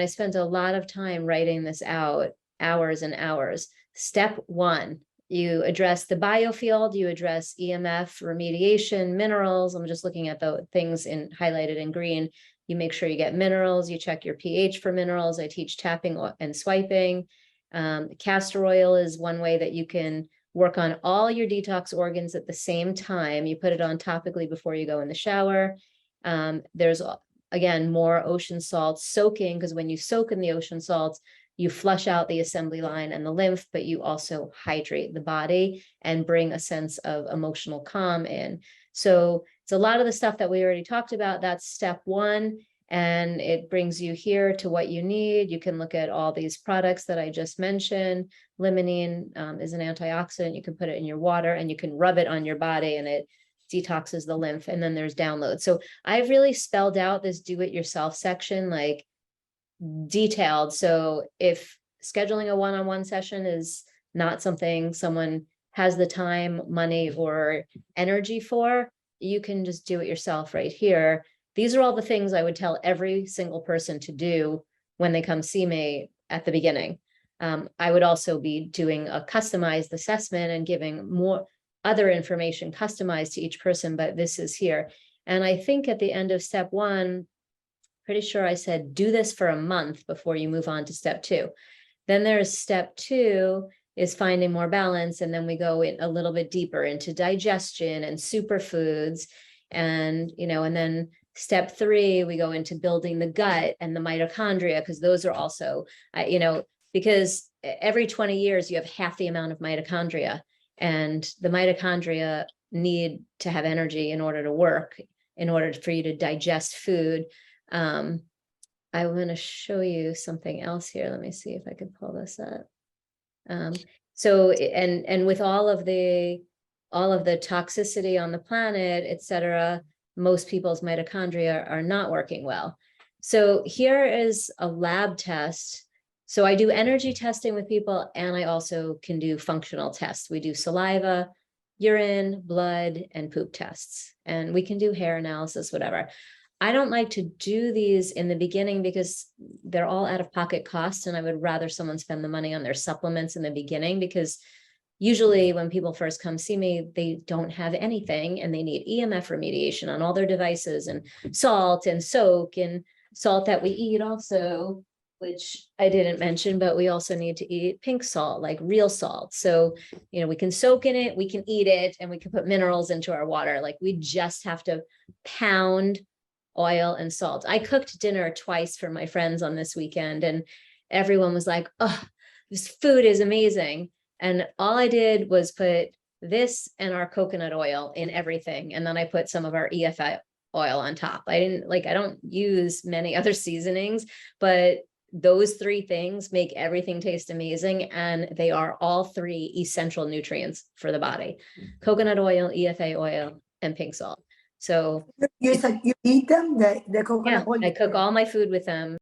spent a lot of time writing this out, hours and hours. Step one, you address the biofield, you address EMF, remediation, minerals. I'm just looking at the things highlighted in green. You make sure you get minerals, you check your pH for minerals. I teach tapping and swiping. Castor oil is one way that you can work on all your detox organs at the same time. You put it on topically before you go in the shower. There's, again, more ocean salts soaking, because when you soak in the ocean salts, you flush out the assembly line and the lymph, but you also hydrate the body and bring a sense of emotional calm in. So it's a lot of the stuff that we already talked about. That's step one. And it brings you here to what you need. You can look at all these products that I just mentioned. Limonene is an antioxidant. You can put it in your water and you can rub it on your body and it detoxes the lymph. And then there's download. So I've really spelled out this do-it-yourself section, like detailed. So if scheduling a one-on-one session is not something someone has the time, money, or energy for, you can just do it yourself right here. These are all the things I would tell every single person to do when they come see me at the beginning. I would also be doing a customized assessment and giving more other information customized to each person, but this is here. And I think at the end of step one, pretty sure I said, do this for a month before you move on to step two. Then there's step two is finding more balance. And then we go in a little bit deeper into digestion and superfoods. And, and then step three, we go into building the gut and the mitochondria, because those are also, because every 20 years you have half the amount of mitochondria, and the mitochondria need to have energy in order to work, in order for you to digest food. I'm going to show you something else here. Let me see if I can pull this up. So, and with all of the toxicity on the planet, et cetera, most people's mitochondria are not working well. So here is a lab test. So I do energy testing with people, and I also can do functional tests. We do saliva, urine, blood, and poop tests, and we can do hair analysis, whatever. I don't like to do these in the beginning because they're all out-of-pocket costs, and I would rather someone spend the money on their supplements in the beginning, because usually when people first come see me, they don't have anything and they need EMF remediation on all their devices, and salt and soak, and salt that we eat also, which I didn't mention, but we also need to eat pink salt, like real salt. So, we can soak in it, we can eat it, and we can put minerals into our water. Like, we just have to pound oil and salt. I cooked dinner twice for my friends on this weekend, and everyone was like, oh, this food is amazing. And all I did was put this and our coconut oil in everything. And then I put some of our EFI oil on top. I don't use many other seasonings, but those three things make everything taste amazing. And they are all three essential nutrients for the body: coconut oil, EFA oil, and pink salt. So you eat them, the coconut oil? I cook all my food with them.